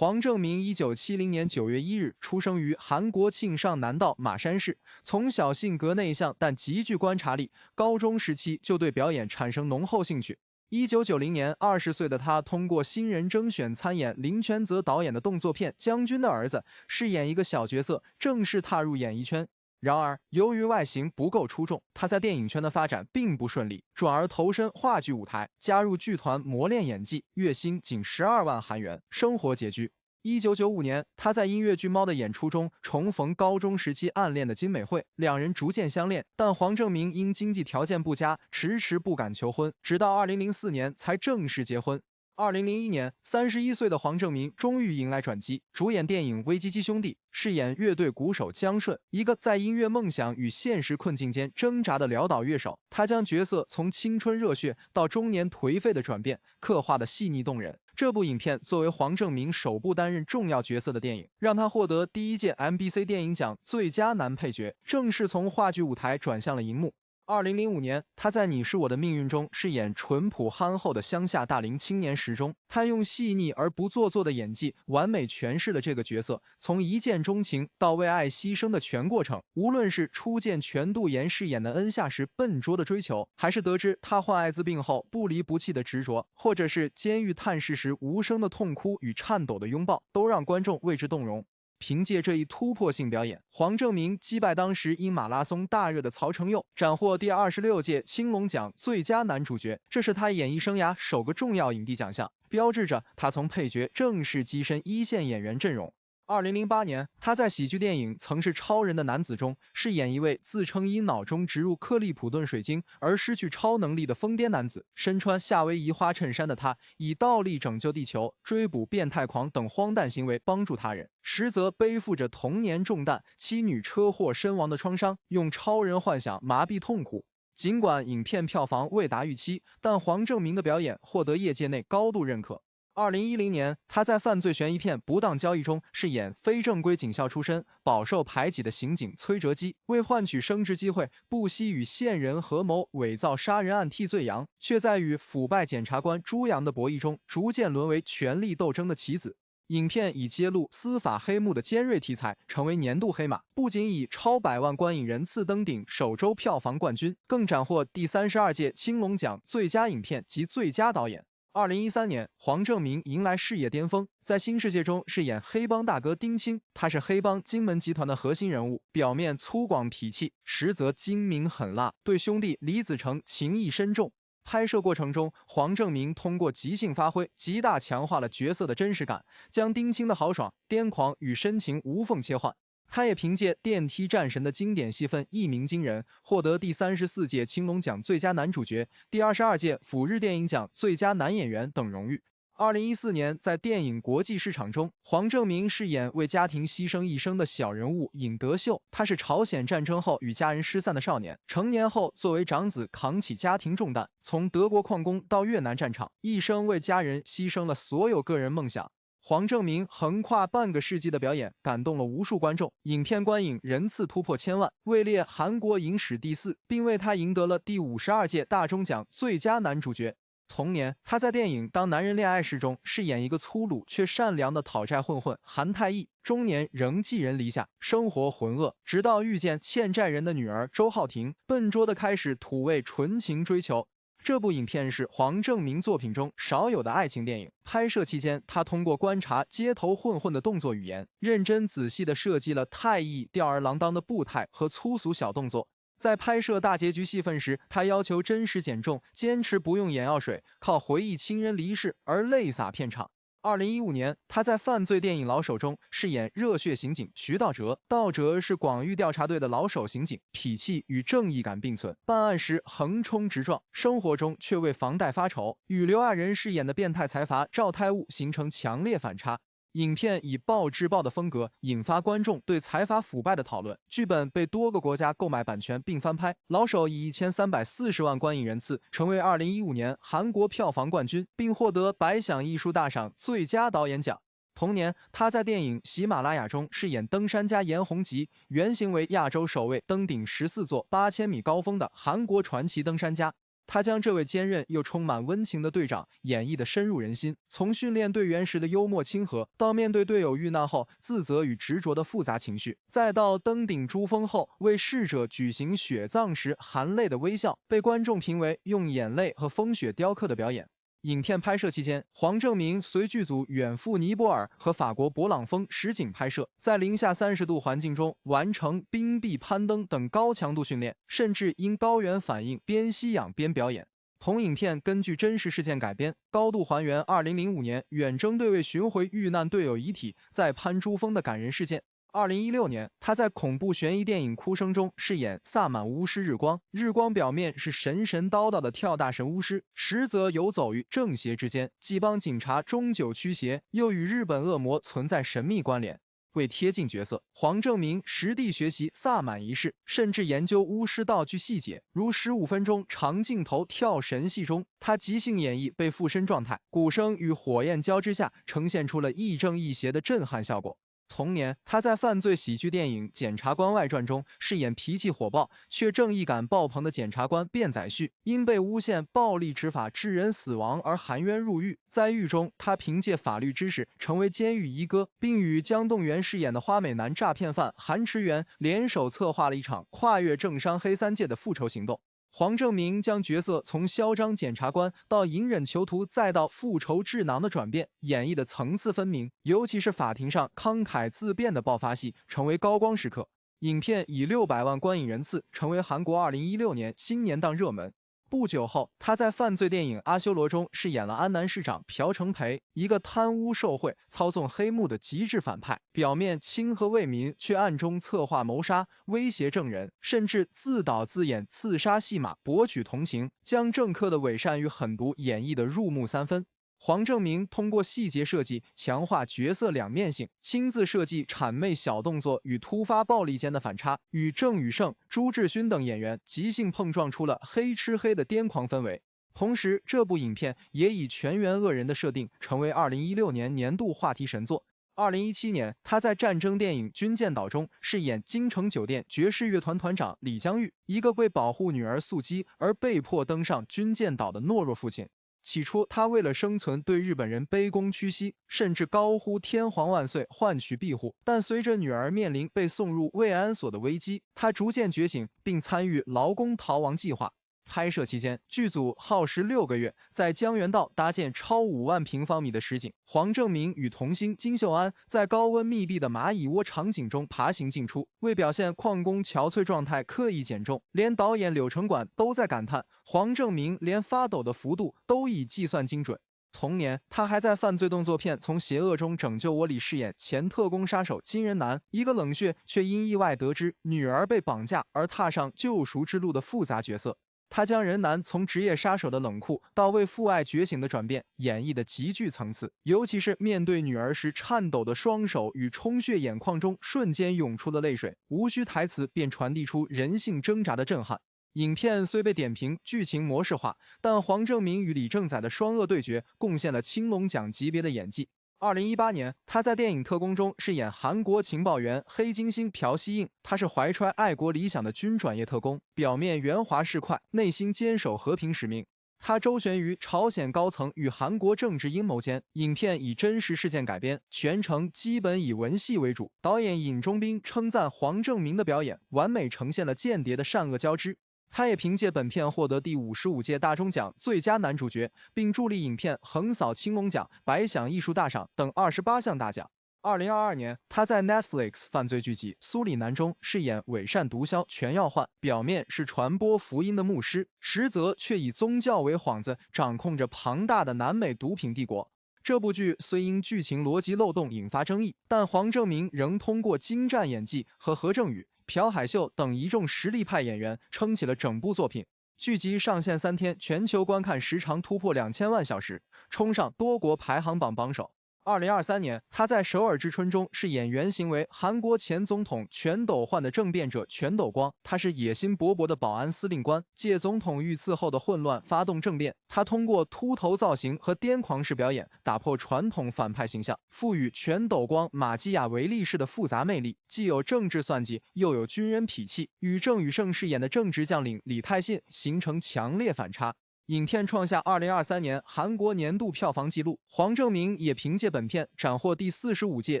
黄正明1970年9月1日出生于韩国庆尚南道马山市，从小性格内向，但极具观察力。高中时期就对表演产生浓厚兴趣。1990年，20岁的他通过新人甄选参演林权泽导演的动作片《将军的儿子》，饰演一个小角色，正式踏入演艺圈。然而，由于外形不够出众，他在电影圈的发展并不顺利，转而投身话剧舞台，加入剧团磨练演技，月薪仅12万韩元，生活拮据。1995年，他在音乐剧《猫》的演出中重逢高中时期暗恋的金美惠，两人逐渐相恋，但黄正明因经济条件不佳，迟迟不敢求婚，直到2004年才正式结婚。2001年，31岁的黄正明终于迎来转机，主演电影《危机七兄弟》，饰演乐队鼓手江顺，一个在音乐梦想与现实困境间挣扎的潦倒乐手。他将角色从青春热血到中年颓废的转变刻画的细腻动人。这部影片作为黄正明首部担任重要角色的电影，让他获得第1届 MBC 电影奖最佳男配角，正式从话剧舞台转向了荧幕。2005年，他在《你是我的命运》中饰演淳朴憨厚的乡下大龄青年时钟，他用细腻而不做作的演技，完美诠释了这个角色从一见钟情到为爱牺牲的全过程。无论是初见全度妍饰演的恩夏时笨拙的追求，还是得知他患艾滋病后不离不弃的执着，或者是监狱探视时无声的痛哭与颤抖的拥抱，都让观众为之动容。凭借这一突破性表演，黄正明击败当时因马拉松大热的曹承佑，斩获第26届青龙奖最佳男主角。这是他演艺生涯首个重要影帝奖项，标志着他从配角正式跻身一线演员阵容。2008年，他在喜剧电影《曾是超人的男子》中饰演一位自称因脑中植入克利普顿水晶而失去超能力的疯癫男子。身穿夏威夷花衬衫的他，以倒立拯救地球、追捕变态狂等荒诞行为帮助他人，实则背负着童年重担、妻女车祸身亡的创伤，用超人幻想麻痹痛苦。尽管影片票房未达预期，但黄正明的表演获得业界内高度认可。2010年，他在犯罪悬疑片《不当交易》中饰演非正规警校出身、饱受排挤的刑警崔哲基，为换取升职机会，不惜与线人合谋伪造杀人案替罪羊，却在与腐败检察官朱阳的博弈中，逐渐沦为权力斗争的棋子。影片以揭露司法黑幕的尖锐题材，成为年度黑马，不仅以超100万观影人次登顶首周票房冠军，更斩获第32届青龙奖最佳影片及最佳导演。2013年，黄正明迎来事业巅峰，在新世界中饰演黑帮大哥丁青，他是黑帮金门集团的核心人物，表面粗犷痞气，实则精明狠辣，对兄弟李子成情义深重。拍摄过程中，黄正明通过即兴发挥，极大强化了角色的真实感，将丁青的豪爽、癫狂与深情无缝切换。他也凭借电梯战神的经典戏份一鸣惊人，获得第34届青龙奖最佳男主角、第22届釜日电影奖最佳男演员等荣誉。2014年，在电影国际市场中，黄正明饰演为家庭牺牲一生的小人物尹德秀。他是朝鲜战争后与家人失散的少年，成年后作为长子扛起家庭重担，从德国矿工到越南战场，一生为家人牺牲了所有个人梦想。黄正明横跨半个世纪的表演感动了无数观众，影片观影人次突破1000万，位列韩国影史第4，并为他赢得了第52届大钟奖最佳男主角。同年，他在电影《当男人恋爱时》中饰演一个粗鲁却善良的讨债混混韩太义，中年仍寄人篱下，生活浑噩，直到遇见欠债人的女儿周浩婷，笨拙地开始土味纯情追求。这部影片是黄正明作品中少有的爱情电影。拍摄期间，他通过观察街头混混的动作语言，认真仔细地设计了太义吊儿郎当的步态和粗俗小动作。在拍摄大结局戏份时，他要求真实减重，坚持不用眼药水，靠回忆亲人离世而泪洒片场。2015年，他在犯罪电影《老手》中饰演热血刑警徐道哲。道哲是广域调查队的老手刑警，痞气与正义感并存，办案时横冲直撞，生活中却为房贷发愁，与刘亚仁饰演的变态财阀赵太悟形成强烈反差。影片以暴制暴的风格引发观众对财阀腐败的讨论，剧本被多个国家购买版权并翻拍。老手以1340万观影人次成为2015年韩国票房冠军，并获得百想艺术大赏最佳导演奖。同年，他在电影《喜马拉雅》中饰演登山家严宏吉，原型为亚洲首位登顶14座8000米高峰的韩国传奇登山家。他将这位坚韧又充满温情的队长演绎得深入人心，从训练队员时的幽默亲和，到面对队友遇难后自责与执着的复杂情绪，再到登顶珠峰后为逝者举行雪葬时含泪的微笑，被观众评为用眼泪和风雪雕刻的表演。影片拍摄期间，黄正明随剧组远赴尼泊尔和法国勃朗峰实景拍摄，在零下30度环境中完成冰壁攀登等高强度训练，甚至因高原反应边吸氧边表演。同影片根据真实事件改编，高度还原2005年远征队为寻回遇难队友遗体在攀珠峰的感人事件。2016年，他在恐怖悬疑电影《哭声》中饰演萨满巫师日光。日光表面是神神叨叨的跳大神巫师，实则游走于正邪之间，既帮警察终究驱邪，又与日本恶魔存在神秘关联。为贴近角色，黄正明实地学习萨满仪式，甚至研究巫师道具细节，如15分钟长镜头跳神戏中，他即兴演绎被附身状态，鼓声与火焰交织下，呈现出了亦正亦邪的震撼效果。同年，他在犯罪喜剧电影《检察官外传》中饰演脾气火爆却正义感爆棚的检察官卞载旭，因被诬陷暴力执法致人死亡而含冤入狱。在狱中，他凭借法律知识成为监狱一哥，并与姜栋元饰演的花美男诈骗犯韩池元联手策划了一场跨越政商黑三界的复仇行动。黄正明将角色从嚣张检察官到隐忍囚徒再到复仇智囊的转变演绎的层次分明，尤其是法庭上慷慨自辩的爆发戏成为高光时刻。影片以600万观影人次成为韩国2016年新年档热门。不久后，他在犯罪电影《阿修罗》中饰演了安南市长朴成培，一个贪污受贿、操纵黑幕的极致反派，表面亲和为民，却暗中策划谋杀、威胁证人，甚至自导自演刺杀戏码博取同情，将政客的伪善与狠毒演绎得入木三分。黄正明通过细节设计强化角色两面性，亲自设计谄媚小动作与突发暴力间的反差，与郑宇盛、朱智勋等演员即兴碰撞出了黑吃黑的癫狂氛围。同时，这部影片也以全员恶人的设定成为2016年年度话题神作。2017年，他在战争电影《军舰岛》中饰演京城酒店爵士乐团团长李江玉，一个为保护女儿素姬而被迫登上军舰岛的懦弱父亲。起初，他为了生存对日本人卑躬屈膝，甚至高呼天皇万岁换取庇护。但随着女儿面临被送入慰安所的危机，他逐渐觉醒，并参与劳工逃亡计划。拍摄期间，剧组耗时6个月，在江原道搭建超5万平方米的实景。黄正明与童星金秀安在高温密闭的蚂蚁窝场景中爬行进出，为表现矿工憔悴状态刻意减重。连导演柳承管都在感叹，黄正明连发抖的幅度都已计算精准。同年，他还在犯罪动作片《从邪恶中拯救我》里饰演前特工杀手金人男，一个冷血却因意外得知女儿被绑架而踏上救赎之路的复杂角色。他将人男从职业杀手的冷酷到为父爱觉醒的转变演绎的极具层次，尤其是面对女儿时颤抖的双手与充血眼眶中瞬间涌出的泪水，无需台词便传递出人性挣扎的震撼。影片虽被点评剧情模式化，但黄正明与李正宰的双恶对决贡献了青龙奖级别的演技。2018年，他在电影《特工》中饰演韩国情报员黑金星朴熙映，他是怀揣爱国理想的军转业特工，表面圆滑市侩，内心坚守和平使命。他周旋于朝鲜高层与韩国政治阴谋间。影片以真实事件改编，全程基本以文戏为主。导演尹中斌称赞黄正明的表演完美呈现了间谍的善恶交织。他也凭借本片获得第55届大钟奖最佳男主角，并助力影片横扫青龙奖、百想艺术大赏等28项大奖。2022年，他在 Netflix 犯罪剧集《苏里南》中饰演伪善毒枭全耀焕，表面是传播福音的牧师，实则却以宗教为幌子，掌控着庞大的南美毒品帝国。这部剧虽因剧情逻辑漏洞引发争议，但黄正明仍通过精湛演技和何正宇、朴海秀等一众实力派演员撑起了整部作品。剧集上线3天，全球观看时长突破2000万小时，冲上多国排行榜榜首。2023年，他在《首尔之春》中饰演原型为韩国前总统全斗焕的政变者全斗光。他是野心勃勃的保安司令官，借总统遇刺后的混乱发动政变。他通过秃头造型和癫狂式表演打破传统反派形象，赋予全斗光马基雅维利式的复杂魅力，既有政治算计，又有军人痞气，与郑宇盛饰演的正直将领李泰信形成强烈反差。影片创下2023年韩国年度票房纪录。黄正明也凭借本片斩获第45届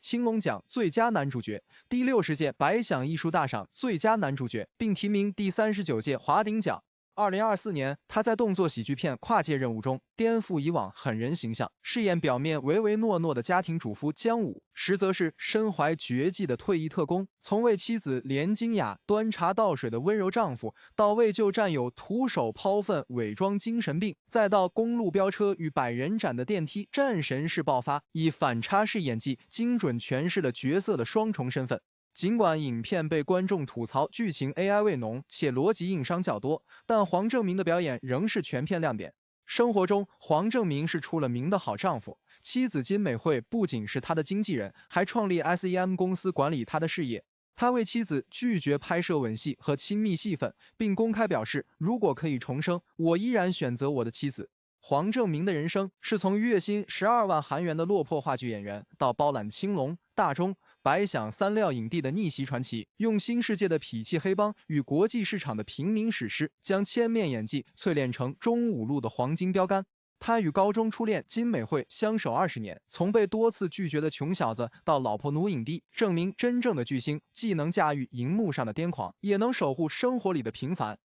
青龙奖最佳男主角、第60届百想艺术大赏最佳男主角，并提名第39届华鼎奖。2024年，他在动作喜剧片《跨界任务》中颠覆以往狠人形象，饰演表面唯唯诺诺的家庭主妇姜武，实则是身怀绝技的退役特工。从为妻子连金雅端茶倒水的温柔丈夫，到为救战友徒手抛粪伪装精神病，再到公路飙车与百人斩的电梯战神式爆发，以反差式演技精准诠释了角色的双重身份。尽管影片被观众吐槽剧情 AI 味浓且逻辑硬伤较多，但黄正明的表演仍是全片亮点。生活中，黄正明是出了名的好丈夫，妻子金美惠不仅是他的经纪人，还创立 SEM 公司管理他的事业。他为妻子拒绝拍摄吻戏和亲密戏份，并公开表示，如果可以重生，我依然选择我的妻子。黄正明的人生是从月薪12万韩元的落魄话剧演员，到包揽青龙、大钟、百想三料影帝的逆袭传奇，用新世界的痞气黑帮与国际市场的平民史诗，将千面演技淬炼成中五路的黄金标杆。他与高中初恋金美惠相守20年，从被多次拒绝的穷小子到老婆奴影帝，证明真正的巨星既能驾驭荧幕上的癫狂，也能守护生活里的平凡。